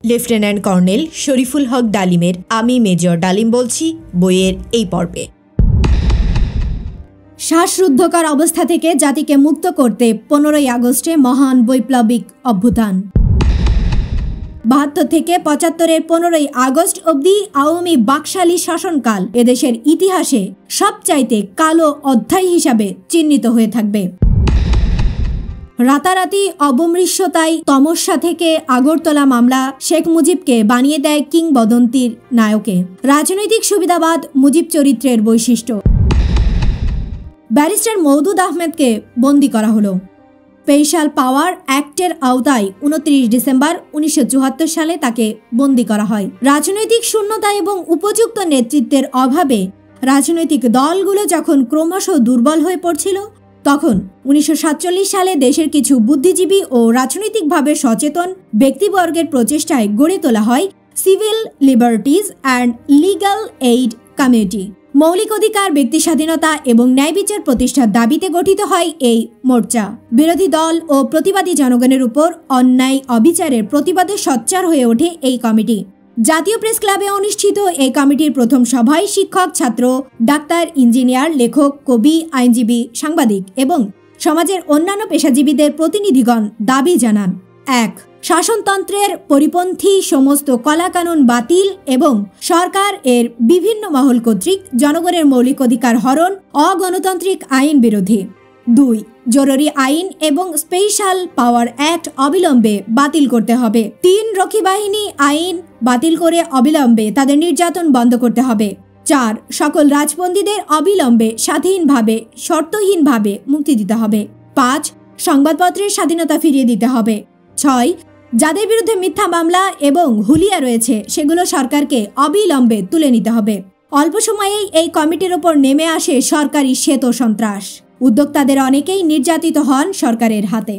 Lieutenant colonel Shariful হক ডালিমের আমি major ডালিম বলছি বইয়ের এই পর্বে। শ্বাসরুদ্ধকর অবস্থা থেকে জাতিকে মুক্ত করতে 15ই আগস্টে মহান বৈপ্লবিক অভ্যুত্থান। 72 থেকে 75-এর 15ই আগস্ট অবধি আওয়ামী বাকশালী শাসনকাল এদেশের ইতিহাসে সবচাইতে কালো অধ্যায় হিসাবে চিহ্নিত হয়ে থাকবে। রাতারাতি অবমৃষ্যতায় তমস্যা থেকে আগরতলা মামলা শেখ মুজিবকে বানিয়ে দেয় কিংবদন্তির নায়কে। রাজনৈতিক সুবিধাবাদ মুজিব চরিত্রের বৈশিষ্ট্য। ব্যারিস্টার মওদুদ আহমেদকে বন্দী করা হলো। স্পেশাল পাওয়ার অ্যাক্টের আওতায় 29 ডিসেম্বর 1974 সালে তাকে বন্দী করা হয়। রাজনৈতিক শূন্যতা এবং উপযুক্ত নেতৃত্বের অভাবে রাজনৈতিক দলগুলো যখন ক্রমশ দুর্বল হয়ে পড়ছিল, তখন 1947 সালে দেশের কিছু বুদ্ধিজীবী ও রাজনৈতিকভাবে সচেতন ব্যক্তিবর্গের প্রচেষ্টায় গড়ে তোলা হয় civil liberties and legal aid committee. মৌলিক অধিকার, ব্যক্তি স্বাধীনতা এবং ন্যায় বিচার প্রতিষ্ঠার দাবিতে গঠিত হয় এই মোর্চা। বিরোধী দল ও প্রতিবাদী জনগণের উপর অন্যায় অবিচারের প্রতিবাদে সোচ্চার হয়ে ওঠে এই কমিটি। জাতীয় প্রেস ক্লাবে অনুষ্ঠিত এই কমিটির প্রথম সভায় শিক্ষক, ছাত্র, ডাক্তার, ইঞ্জিনিয়ার, লেখক, কবি, আইনজীবী, সাংবাদিক এবং সমাজের অন্যান্য পেশাজীবীদের প্রতিনিধিগণ দাবি জানান: 1. শাসনতন্ত্রের পরিপন্থী সমস্ত কলাকানুন বাতিল এবং সরকার এর বিভিন্ন মহল কর্তৃক জনগণের মৌলিক অধিকার হরণ, অগণতান্ত্রিক আইন বিরোধী। 2. জরুরি আইন এবং স্পেশাল পাওয়ার অ্যাক্ট অবিলম্বে বাতিল করতে হবে। 3. রক্ষী বাহিনী আইন বাতিল করে অবিলম্বে তাদের নির্যাতন বন্ধ করতে হবে। 4. সকল রাজবন্দীদের অবিলম্বে স্বাধীনভাবে শর্তহীনভাবে মুক্তি দিতে হবে। 5. সংবাদপত্রের স্বাধীনতা ফিরিয়ে দিতে হবে। 6. যাদের বিরুদ্ধে মিথ্যা মামলা এবং হুলিয়া রয়েছে সেগুলো সরকারকে অবিলম্বে তুলে নিতে হবে। অল্প সময়েই এই কমিটির ওপর নেমে আসে সরকারি শ্বেত সন্ত্রাস। উদ্যোক্তাদের অনেকেই নির্যাতিত হন সরকারের হাতে।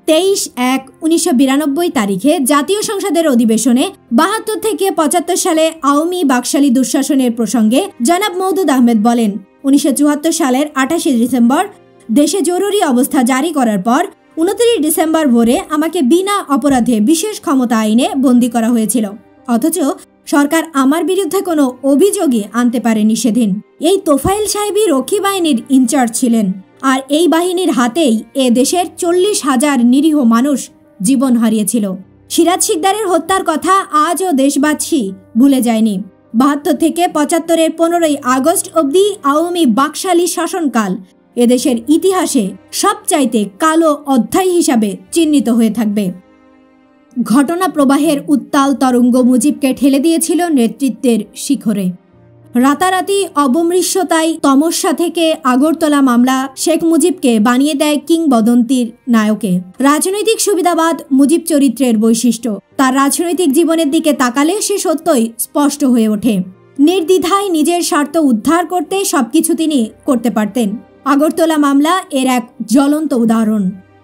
23/1/1992 তারিখে জাতীয় সংসদের অধিবেশনে 72 থেকে 75 সালে আওয়ামী বাকশালী দুঃশাসনের প্রসঙ্গে জনাব মওদুদ আহমেদ বলেন, 1974 সালের 28 ডিসেম্বর দেশে জরুরি অবস্থা জারি করার পর 29 ডিসেম্বর ভোরে আমাকে বিনা অপরাধে বিশেষ ক্ষমতা আইনে বন্দী করা হয়েছিল। অথচ সরকার আমার বিরুদ্ধে কোনো অভিযোগই আনতে পারেনি সেদিন। এই তোফায়েল সাহেবই রক্ষী বাহিনীর ইনচার্জ ছিলেন, আর এই বাহিনীর হাতেই এ দেশের 40,000 নিরীহ মানুষ জীবন হারিয়েছিল। সিরাজ শিকদারের হত্যার কথা আজও দেশবাসী ভুলে যায়নি। 72 থেকে 75-এর 15ই আগস্ট অবধি আওয়ামী বাকশালী শাসনকাল এদেশের ইতিহাসে সবচাইতে কালো অধ্যায় হিসাবে চিহ্নিত হয়ে থাকবে। ঘটনা প্রবাহের উত্তাল তরঙ্গ মুজিবকে ঠেলে দিয়েছিল নেতৃত্বের শিখরে। রাতারাতি অবমৃষ্যতায় তমস্যা থেকে আগরতলা মামলা শেখ মুজিবকে বানিয়ে দেয় কিংবদন্তির নায়কে। রাজনৈতিক সুবিধাবাদ মুজিব চরিত্রের বৈশিষ্ট্য। তার রাজনৈতিক জীবনের দিকে তাকালে সে সত্যই স্পষ্ট হয়ে ওঠে। নির্দ্বিধায় নিজের স্বার্থ উদ্ধার করতে সবকিছু তিনি করতে পারতেন। আগরতলা মামলা এর এক জ্বলন্ত উদাহরণ।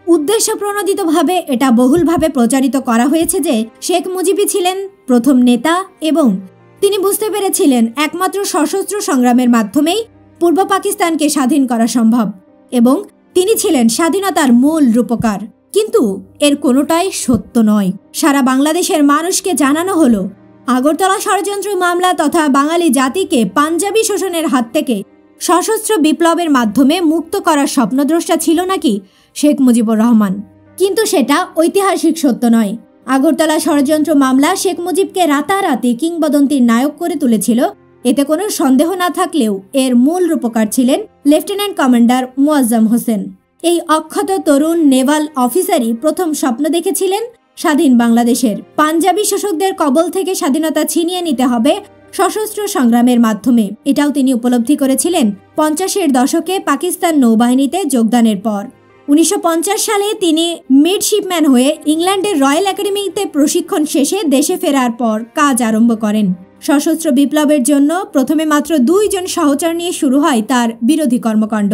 উদ্দেশ্যপ্রণোদিতভাবে এটা বহুলভাবে প্রচারিত করা হয়েছে যে শেখ মুজিবই ছিলেন প্রথম নেতা এবং তিনি বুঝতে পেরেছিলেন একমাত্র সশস্ত্র সংগ্রামের মাধ্যমেই পূর্ব পাকিস্তানকে স্বাধীন করা সম্ভব এবং তিনি ছিলেন স্বাধীনতার মূল রূপকার। কিন্তু এর কোনোটাই সত্য নয়। সারা বাংলাদেশের মানুষকে জানানো হলো আগরতলা ষড়যন্ত্র মামলা তথা বাঙালি জাতিকে পাঞ্জাবি শোষণের হাত থেকে সশস্ত্র বিপ্লবের মাধ্যমে মুক্ত করার স্বপ্নদ্রষ্টা ছিল নাকি শেখ মুজিবুর রহমান। কিন্তু সেটা ঐতিহাসিক সত্য নয়। আগরতলা ষড়যন্ত্র মামলা শেখ মুজিবকে রাতারাতি কিংবদন্তির নায়ক করে তুলেছিল, এতে কোনো সন্দেহ না থাকলেও এর মূল রূপকার ছিলেন লেফটেন্যান্ট কমান্ডার মোয়াজ্জম হোসেন। এই অক্ষত তরুণ নেভাল অফিসারই প্রথম স্বপ্ন দেখেছিলেন স্বাধীন বাংলাদেশের। পাঞ্জাবি শোষকদের কবল থেকে স্বাধীনতা ছিনিয়ে নিতে হবে সশস্ত্র সংগ্রামের মাধ্যমে। এটাও তিনি উপলব্ধি করেছিলেন 50-এর দশকে পাকিস্তান নৌবাহিনীতে যোগদানের পর। 1950 সালে তিনি মিডশিপম্যান হয়ে ইংল্যান্ডের রয়্যাল একাডেমিতে প্রশিক্ষণ শেষে দেশে ফেরার পর কাজ আরম্ভ করেন। সশস্ত্র বিপ্লবের জন্য প্রথমে মাত্র 2 জন সহচর নিয়ে শুরু হয় তার বিরোধী কর্মকাণ্ড।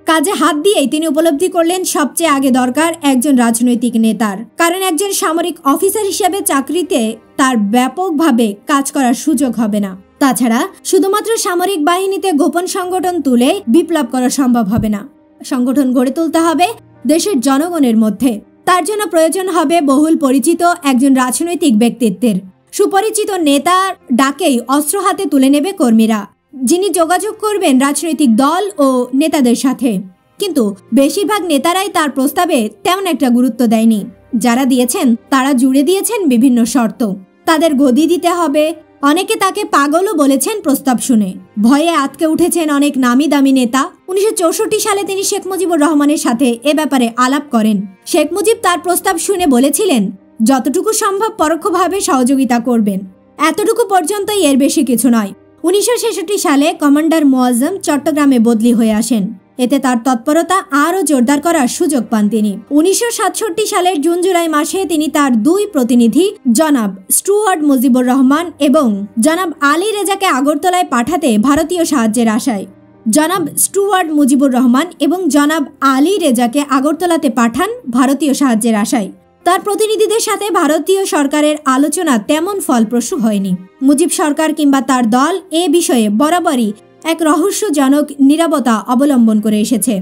কাজে হাত দিয়েই তিনি উপলব্ধি করলেন সবচেয়ে আগে দরকার একজন রাজনৈতিক নেতার, কারণ একজন সামরিক অফিসার হিসেবে চাকরিতে তার ব্যাপকভাবে কাজ করার সুযোগ হবে না। তাছাড়া শুধুমাত্র সামরিক বাহিনীতে গোপন সংগঠন তুলে বিপ্লব করা সম্ভব হবে না। সংগঠন গড়ে তুলতে হবে দেশের জনগণের মধ্যে। তার জন্য প্রয়োজন হবে বহুল পরিচিত একজন রাজনৈতিক ব্যক্তিত্বের। সুপরিচিত নেতার ডাকেই অস্ত্র হাতে তুলে নেবে কর্মীরা, যিনি যোগাযোগ করবেন রাজনৈতিক দল ও নেতাদের সাথে। কিন্তু বেশিরভাগ নেতারাই তার প্রস্তাবে তেমন একটা গুরুত্ব দেয়নি। যারা দিয়েছেন তারা জুড়ে দিয়েছেন বিভিন্ন শর্ত। তাদের গদি দিতে হবে। অনেকে তাকে পাগলও বলেছেন প্রস্তাব শুনে। ভয়ে আটকে উঠেছেন অনেক নামি দামি নেতা। 1964 সালে তিনি শেখ মুজিবুর রহমানের সাথে এ ব্যাপারে আলাপ করেন। শেখ মুজিব তার প্রস্তাব শুনে বলেছিলেন, যতটুকু সম্ভব পরোক্ষভাবে সহযোগিতা করবেন, এতটুকু পর্যন্তই, এর বেশি কিছু নয়। 1966 সালে কমান্ডার মোয়াজ্জেম চট্টগ্রামে বদলি হয়ে আসেন। এতে তার তৎপরতা আরও জোরদার করার সুযোগ পান তিনি। 1967 সালের জুন জুলাই মাসে তিনি তার দুই প্রতিনিধি জনাব স্টুয়ার্ট মুজিবুর রহমান এবং জনাব আলী রেজাকে আগরতলায় পাঠাতে ভারতীয় সাহায্যের আশায় জনাব স্টুয়ার্ট মুজিবুর রহমান এবং জনাব আলী রেজাকে আগরতলাতে পাঠান ভারতীয় সাহায্যের আশায়। তার প্রতিনিধিদের সাথে ভারতীয় সরকারের আলোচনা তেমন ফলপ্রসূ হয়নি। মুজিব সরকার কিংবা তার দল এ বিষয়ে বরাবরই এক রহস্যজনক নীরবতা অবলম্বন করে এসেছে।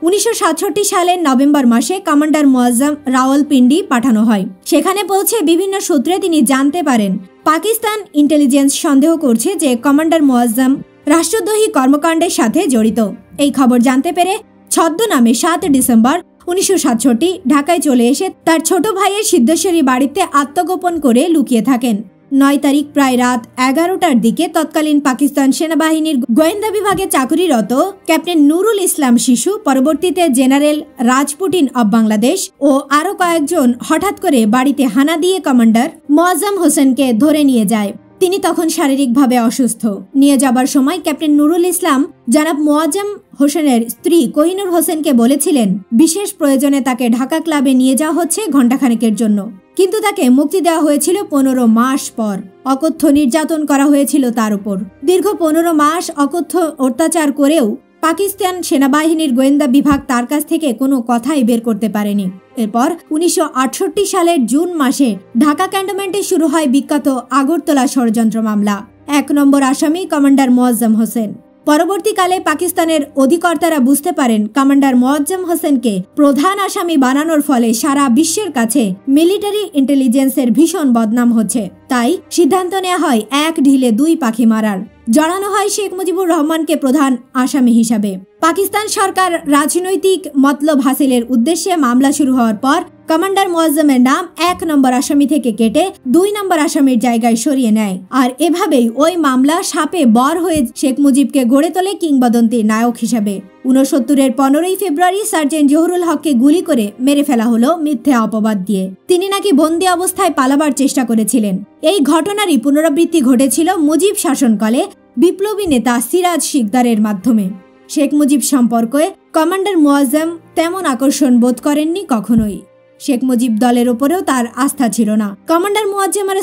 1967 সালের নভেম্বর মাসে কমান্ডার মোয়াজ্জেম রাওয়ালপিন্ডি পাঠানো হয়। সেখানে পৌঁছে বিভিন্ন সূত্রে তিনি জানতে পারেন পাকিস্তান ইন্টেলিজেন্স সন্দেহ করছে যে কমান্ডার মোয়াজ্জেম রাষ্ট্রদ্রোহী কর্মকাণ্ডের সাথে জড়িত। এই খবর জানতে পেরে ছদ্মনামে 7 ডিসেম্বর 1967 ঢাকায় চলে এসে তার ছোট ভাইয়ের সিদ্ধেশ্বরী বাড়িতে আত্মগোপন করে লুকিয়ে থাকেন। 9 তারিখ প্রায় রাত 11টার দিকে তৎকালীন পাকিস্তান সেনাবাহিনীর গোয়েন্দা বিভাগে চাকুরিরত ক্যাপ্টেন নুরুল ইসলাম শিশু, পরবর্তীতে জেনারেল রাজপুটিন অব বাংলাদেশ ও আরও কয়েকজন হঠাৎ করে বাড়িতে হানা দিয়ে কমান্ডার মোয়াজ্জেম হোসেনকে ধরে নিয়ে যায়। তিনি তখন শারীরিকভাবে অসুস্থ। নিয়ে যাবার সময় ক্যাপ্টেন নুরুল ইসলাম জনাব মোয়াজ্জেম হোসেনের স্ত্রী কোহিনুর হোসেনকে বলেছিলেন বিশেষ প্রয়োজনে তাকে ঢাকা ক্লাবে নিয়ে যাওয়া হচ্ছে ঘণ্টাখানেকের জন্য। কিন্তু তাকে মুক্তি দেওয়া হয়েছিল 15 মাস পর। অকথ্য নির্যাতন করা হয়েছিল তার উপর। দীর্ঘ 15 মাস অকথ্য অত্যাচার করেও পাকিস্তান সেনাবাহিনীর গোয়েন্দা বিভাগ তার কাছ থেকে কোনো কথাই বের করতে পারেনি। এরপর 1968 সালের জুন মাসে ঢাকা ক্যান্টনমেন্টে শুরু হয় বিখ্যাত আগরতলা ষড়যন্ত্র মামলা। 1 নম্বর আসামি কমান্ডার মোয়াজ্জেম হোসেন। পরবর্তীকালে পাকিস্তানের অধিকর্তারা বুঝতে পারেন কমান্ডার মোয়াজ্জেম হোসেনকে প্রধান আসামি বানানোর ফলে সারা বিশ্বের কাছে মিলিটারি ইন্টেলিজেন্সের ভীষণ বদনাম হচ্ছে। তাই সিদ্ধান্ত নেওয়া হয় 1 ঢিলে 2 পাখি মারার। জড়ানো হয় শেখ মুজিবুর রহমানকে প্রধান আসামি হিসাবে। পাকিস্তান সরকার রাজনৈতিক মতলব হাসিলের উদ্দেশ্যে মামলা শুরু হওয়ার পর কমান্ডার মোয়াজ্জেমের নাম 1 নম্বর আসামি থেকে কেটে 2 নম্বর আসামির জায়গায় সরিয়ে নেয়। আর এভাবেই ওই মামলা সাপে বর হয়ে শেখ মুজিবকে গড়ে তোলে কিংবদন্তির নায়ক হিসাবে। 69-এর 15ই ফেব্রুয়ারি সার্জেন্ট জহুরুল হককে গুলি করে মেরে ফেলা হলো মিথ্যে অপবাদ দিয়ে। তিনি নাকি বন্দী অবস্থায় পালাবার চেষ্টা করেছিলেন। এই ঘটনারই পুনরাবৃত্তি ঘটেছিল মুজিব শাসনকালে বিপ্লবী নেতা সিরাজ শিকদারের মাধ্যমে। শেখ মুজিব সম্পর্কে কমান্ডার মোয়াজ্জেম তেমন আকর্ষণ বোধ করেননি কখনোই। শেখ মুজিব দলের ওপরেও তার আস্থা ছিল না। কমান্ডার মোয়াজ্জেমের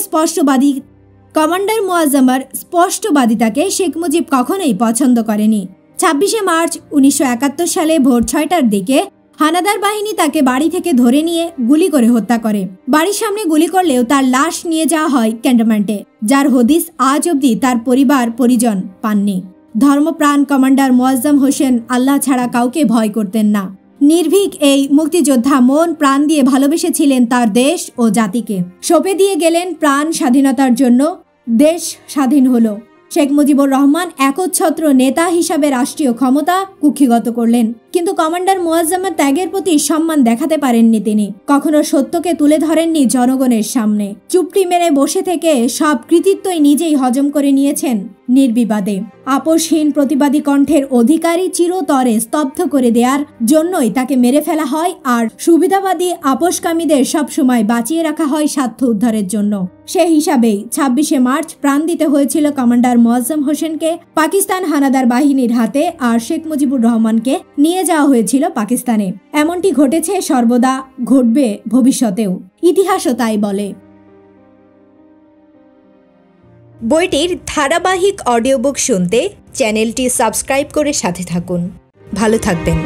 স্পষ্টবাদিতাকে শেখ মুজিব কখনোই পছন্দ করেনি। 26 মার্চ 1971 সালে ভোর 6টার দিকে হানাদার বাহিনী তাকে বাড়ি থেকে ধরে নিয়ে গুলি করে হত্যা করে। বাড়ির সামনে গুলি করলেও তার লাশ নিয়ে যাওয়া হয় ক্যান্টনমেন্টে, যার হদিস আজ অবধি তার পরিবার পরিজন পাননি। ধর্মপ্রাণ কমান্ডার মোয়াজ্জেম হোসেন আল্লাহ ছাড়া কাউকে ভয় করতেন না। নির্ভীক এই মুক্তিযোদ্ধা মন প্রাণ দিয়ে ভালোবেসেছিলেন তার দেশ ও জাতিকে। সঁপে দিয়ে গেলেন প্রাণ স্বাধীনতার জন্য। দেশ স্বাধীন হলো। শেখ মুজিবুর রহমান একচ্ছত্র নেতা হিসাবে রাষ্ট্রীয় ক্ষমতা কুক্ষিগত করলেন, কিন্তু কমান্ডার মোয়াজ্জেমের ত্যাগের প্রতি সম্মান দেখাতে পারেননি তিনি। কখনো সত্যকে তুলে ধরেননি জনগণের সামনে। চুপটি মেরে বসে থেকে সব কৃতিত্বই নিজেই হজম করে নিয়েছেন নির্বিবাদে। আপোষহীন প্রতিবাদী কণ্ঠের অধিকারী চিরতরে স্তব্ধ করে দেওয়ার জন্যই তাকে মেরে ফেলা হয়, আর সুবিধাবাদী আপোষকামীদের সবসময় বাঁচিয়ে রাখা হয় স্বার্থ উদ্ধারের জন্য। সে হিসাবেই 26 মার্চ প্রাণ দিতে হয়েছিল কমান্ডার মোয়াজ্জেম হোসেনকে পাকিস্তান হানাদার বাহিনীর হাতে, আর শেখ মুজিবুর রহমানকে নিয়ে যাওয়া হয়েছিল পাকিস্তানে। এমনটি ঘটেছে, সর্বদা ঘটবে ভবিষ্যতেও, ইতিহাসও তাই বলে। বইটির ধারাবাহিক অডিও বুক শুনতে চ্যানেলটি সাবস্ক্রাইব করে সাথে থাকুন। ভালো থাকবেন।